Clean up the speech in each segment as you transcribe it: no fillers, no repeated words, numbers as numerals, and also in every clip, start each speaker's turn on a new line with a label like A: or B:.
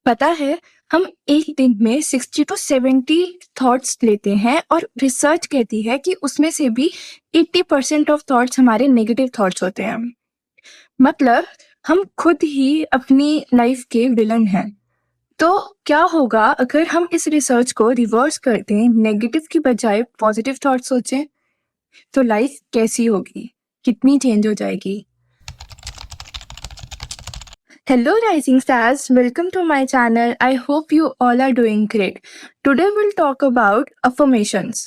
A: पता है, हम एक दिन में 60 टू 70 थॉट्स लेते हैं और रिसर्च कहती है कि उसमें से भी 80% ऑफ थॉट्स हमारे नेगेटिव थॉट्स होते हैं। मतलब हम खुद ही अपनी लाइफ के विलन हैं। तो क्या होगा अगर हम इस रिसर्च को रिवर्स कर दें, नेगेटिव की बजाय पॉजिटिव थॉट सोचें? तो लाइफ कैसी होगी, कितनी चेंज हो जाएगी। Hello rising stars, welcome to my channel. I hope you all are doing great. Today we'll talk about affirmations.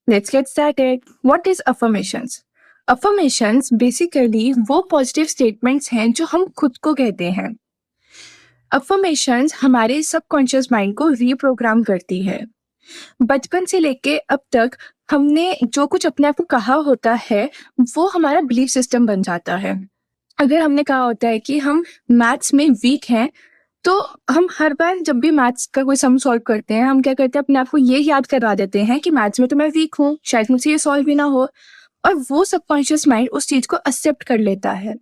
A: Let's get started. What is affirmations? Affirmations basically वो positive statements हैं जो हम खुद को कहते हैं। Affirmations हमारे subconscious mind को reprogram करती है। बचपन से लेके अब तक हमने जो कुछ अपने आप को कहा होता है वो हमारा बिलीफ सिस्टम बन जाता है। अगर हमने कहा होता है कि हम मैथ्स में वीक हैं, तो हम हर बार जब भी मैथ्स का कोई सम सॉल्व करते हैं, हम क्या करते हैं, अपने आप को ये याद करवा देते हैं कि मैथ्स में तो मैं वीक हूँ, शायद मुझसे ये सॉल्व भी ना हो। और वो सबकॉन्शियस माइंड उस चीज को एक्सेप्ट कर लेता है।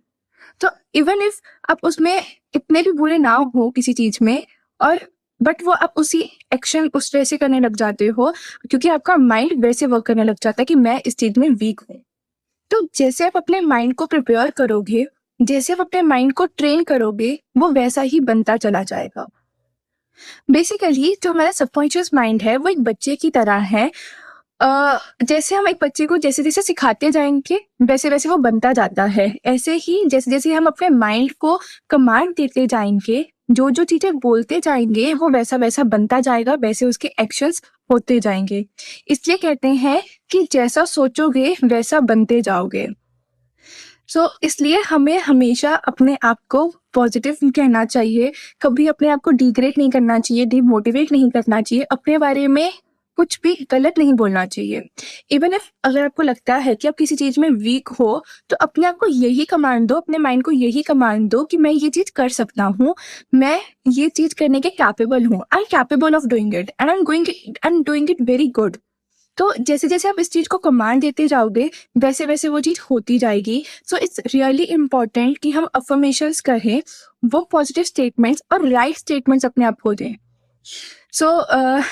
A: तो इवन इफ आप उसमें इतने भी बुरे ना हो किसी चीज में, और बट वो आप उसी एक्शन उस तरह से करने लग जाते हो क्योंकि आपका माइंड वैसे वर्क करने लग जाता है कि मैं इस चीज में वीक हूँ। तो जैसे आप अपने माइंड को प्रिपेयर करोगे, जैसे आप अपने माइंड को ट्रेन करोगे, वो वैसा ही बनता चला जाएगा। बेसिकली जो हमारा सबकॉन्शियस माइंड है वो एक बच्चे की तरह है। जैसे हम एक बच्चे को जैसे जैसे सिखाते जाएंगे वैसे वैसे वो बनता जाता है। ऐसे ही जैसे जैसे हम अपने माइंड को कमांड देते जाएंगे, जो जो चीजें बोलते जाएंगे वो वैसा वैसा बनता जाएगा, वैसे उसके एक्शंस होते जाएंगे। इसलिए कहते हैं कि जैसा सोचोगे वैसा बनते जाओगे। इसलिए हमें हमेशा अपने आप को पॉजिटिव कहना चाहिए, कभी अपने आप को डिग्रेड नहीं करना चाहिए, डिमोटिवेट नहीं करना चाहिए, अपने बारे में कुछ भी गलत नहीं बोलना चाहिए। इवन इफ अगर आपको लगता है कि आप किसी चीज में वीक हो, तो अपने आप को यही कमांड दो, अपने माइंड को यही कमांड दो कि मैं ये चीज कर सकता हूँ, मैं ये चीज करने के कैपेबल हूँ, आई am capable of doing it and I am doing it very good. तो जैसे जैसे आप इस चीज को कमांड देते जाओगे वैसे वैसे वो चीज होती जाएगी। सो इट्स रियली इम्पोर्टेंट कि हम अफर्मेशंस करें, वो पॉजिटिव स्टेटमेंट्स और राइट स्टेटमेंट्स अपने आप को दें। So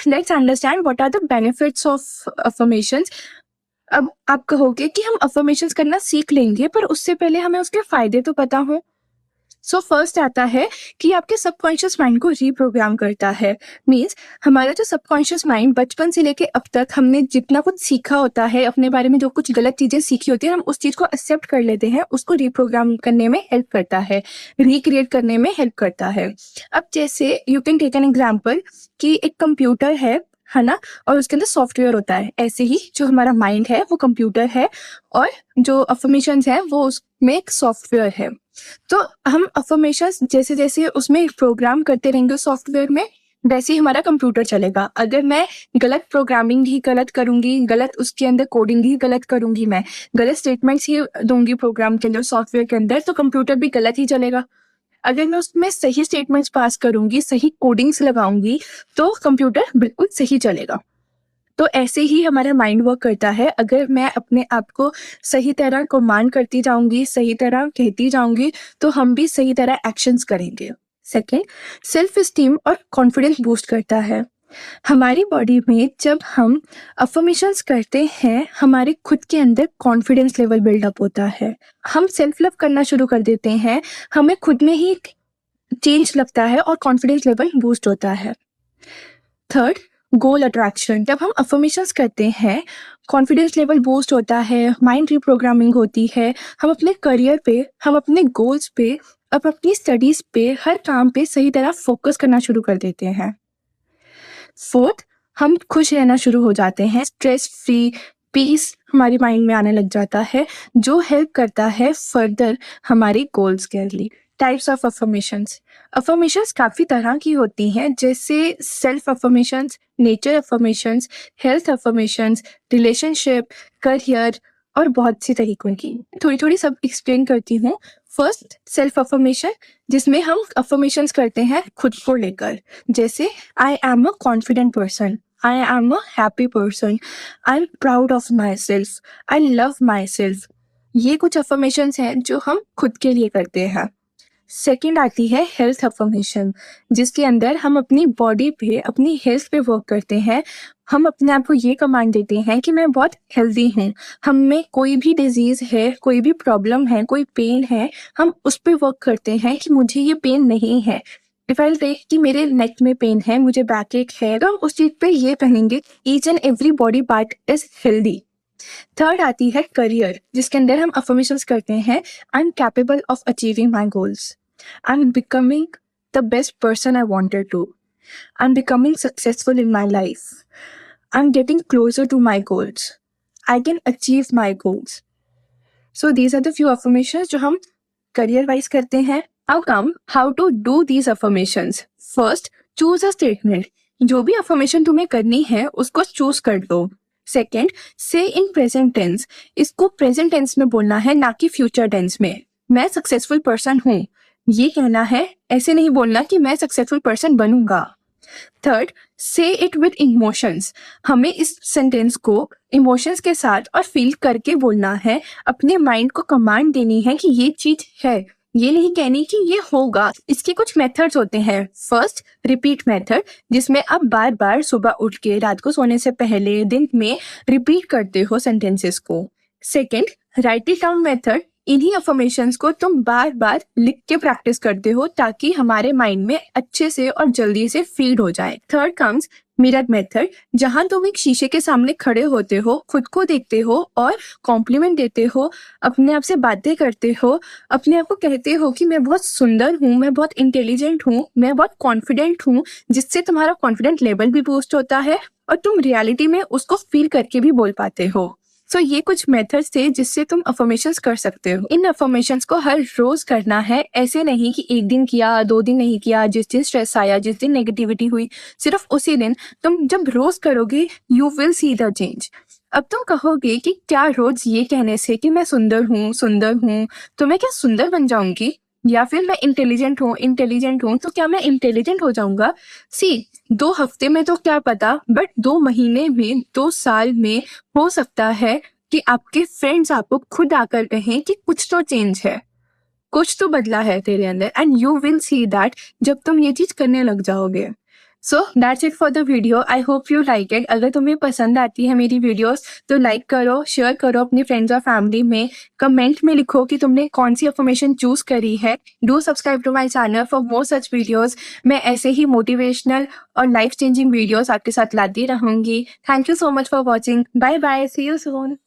A: let's understand what are the benefits of affirmations. अब आप कहोगे कि हम अफर्मेशंस करना सीख लेंगे, पर उससे पहले हमें उसके फायदे तो पता हो। फर्स्ट आता है कि आपके सबकॉन्शियस माइंड को रीप्रोग्राम करता है। मीन्स हमारा जो सबकॉन्शियस माइंड बचपन से लेके अब तक हमने जितना कुछ सीखा होता है, अपने बारे में जो कुछ गलत चीजें सीखी होती है, हम उस चीज को एक्सेप्ट कर लेते हैं, उसको रीप्रोग्राम करने में हेल्प करता है, रिक्रिएट करने में हेल्प करता है। अब जैसे you can take an example कि एक कंप्यूटर है ना, और उसके अंदर सॉफ्टवेयर होता है। ऐसे ही जो हमारा माइंड है वो कंप्यूटर है, और जो अफर्मेशंस है वो उसमें एक सॉफ्टवेयर है। तो हम अफर्मेशंस जैसे जैसे उसमें प्रोग्राम करते रहेंगे सॉफ्टवेयर में, वैसे ही हमारा कंप्यूटर चलेगा। अगर मैं गलत प्रोग्रामिंग ही गलत करूंगी, गलत उसके अंदर कोडिंग ही गलत करूंगी, मैं गलत स्टेटमेंट्स ही दूंगी प्रोग्राम के अंदर, सॉफ्टवेयर के अंदर, तो कंप्यूटर भी गलत ही चलेगा। अगर मैं उसमें सही स्टेटमेंट्स पास करूंगी, सही कोडिंग्स लगाऊंगी, तो कंप्यूटर बिल्कुल सही चलेगा। तो ऐसे ही हमारा माइंड वर्क करता है। अगर मैं अपने आप को सही तरह कमांड करती जाऊंगी, सही तरह कहती जाऊंगी, तो हम भी सही तरह एक्शंस करेंगे। सेकेंड, सेल्फ एस्टीम और कॉन्फिडेंस बूस्ट करता है। हमारी बॉडी में जब हम अफर्मेशंस करते हैं, हमारे खुद के अंदर कॉन्फिडेंस लेवल बिल्डअप होता है, हम सेल्फ लव करना शुरू कर देते हैं, हमें खुद में ही चेंज लगता है और कॉन्फिडेंस लेवल बूस्ट होता है। थर्ड, गोल अट्रैक्शन। जब हम अफर्मेशंस करते हैं, कॉन्फिडेंस लेवल बूस्ट होता है, माइंड रिप्रोग्रामिंग होती है, हम अपने करियर पे, हम अपने गोल्स पे, अब अपनी स्टडीज पे, हर काम पे सही तरह फोकस करना शुरू कर देते हैं। फोर्थ, हम खुश रहना शुरू हो जाते हैं, स्ट्रेस फ्री, पीस हमारी माइंड में आने लग जाता है, जो हेल्प करता है फर्दर हमारी गोल्स के लिए। Types of affirmations. अफर्मेशंस काफ़ी तरह की होती हैं, जैसे self affirmations, nature affirmations, health affirmations, relationship, career, और बहुत सी तरीकों की। थोड़ी थोड़ी सब एक्सप्लेन करती हूँ। फर्स्ट, सेल्फ अफर्मेशन, जिसमें हम अफर्मेशंस करते हैं खुद को लेकर, जैसे I am a confident person, I am a happy person, I am proud of my self, I love my self. ये कुछ अफर्मेशंस हैं जो हम खुद के लिए करते हैं। सेकंड आती है हेल्थ अफर्मेशन, जिसके अंदर हम अपनी बॉडी पे, अपनी हेल्थ पे वर्क करते हैं। हम अपने आप को ये कमांड देते हैं कि मैं बहुत हेल्दी हूँ। हम में कोई भी डिजीज़ है, कोई भी प्रॉब्लम है, कोई पेन है, हम उस पे वर्क करते हैं कि मुझे ये पेन नहीं है। इफ़ आई टेक कि मेरे नेक में पेन है, मुझे बैक एक है, तो हम उस चीज़ पे ये कहेंगे each and every body part is healthy. Third आती है करियर, जिसके अंदर हम अफर्मेशंस करते हैं I am capable of achieving my goals, I am becoming the best person I wanted to, I am becoming successful in my life, I am getting closer to my goals, I can achieve my goals. So these are the few affirmations जो हम career wise करते हैं। How to do these affirmations. First, choose a statement. जो भी affirmation तुम्हें करनी है उसको चूज कर दो। सेकेंड, से इन प्रेजेंट टेंस। इसको प्रेजेंट टेंस में बोलना है, ना कि फ्यूचर टेंस में। मैं सक्सेसफुल पर्सन हूँ, ये कहना है, ऐसे नहीं बोलना कि मैं सक्सेसफुल पर्सन बनूंगा। थर्ड, से इट विद इमोशंस। हमें इस सेंटेंस को इमोशंस के साथ और फील करके बोलना है। अपने माइंड को कमांड देनी है कि ये चीज है, ये नहीं कहनी कि ये होगा। इसके कुछ मेथड्स होते हैं। फर्स्ट, रिपीट मेथड, जिसमें आप बार बार सुबह उठ के, रात को सोने से पहले, दिन में रिपीट करते हो सेंटेंसेस को। Second, right it down method. इन्हीं अफर्मेशंस को तुम बार बार लिख के प्रैक्टिस करते हो ताकि हमारे माइंड में अच्छे से और जल्दी से फीड हो जाए। थर्ड कम्स मिरर मेथड, जहां तुम एक शीशे के सामने खड़े होते हो, खुद को देखते हो और कॉम्प्लीमेंट देते हो, अपने आप से बातें करते हो, अपने आप को कहते हो कि मैं बहुत सुंदर हूँ, मैं बहुत इंटेलिजेंट हूँ, मैं बहुत कॉन्फिडेंट हूँ, जिससे तुम्हारा कॉन्फिडेंट लेवल भी बूस्ट होता है और तुम रियलिटी में उसको फील करके भी बोल पाते हो। सो ये कुछ मेथड्स थे जिससे तुम अफर्मेशंस कर सकते हो। इन अफर्मेशंस को हर रोज करना है, ऐसे नहीं कि एक दिन किया, 2 दिन नहीं किया, जिस दिन स्ट्रेस आया, जिस दिन नेगेटिविटी हुई, सिर्फ उसी दिन। तुम जब रोज करोगे you will see the change. अब तुम कहोगे कि क्या रोज ये कहने से कि मैं सुंदर हूँ, तो मैं क्या सुंदर बन जाऊंगी, या फिर मैं इंटेलिजेंट हूँ तो क्या मैं इंटेलिजेंट हो जाऊंगा। सी, 2 हफ्ते में तो क्या पता, बट 2 महीने में, 2 साल में हो सकता है कि आपके फ्रेंड्स आपको खुद आकर कहें कि कुछ तो चेंज है, कुछ तो बदला है तेरे अंदर, and you will see that जब तुम ये चीज करने लग जाओगे। So that's it for the video. I hope you like it. अगर तुम्हें पसंद आती है मेरी वीडियोस तो लाइक करो, शेयर करो अपने फ्रेंड्स और फैमिली में। कमेंट में लिखो कि तुमने कौन सी अफर्मेशन चूज करी है। Do subscribe to my channel for more such videos. मैं ऐसे ही मोटिवेशनल और लाइफ चेंजिंग वीडियोस आपके साथ लाती रहूंगी। Thank you so much for watching. Bye bye, see you soon.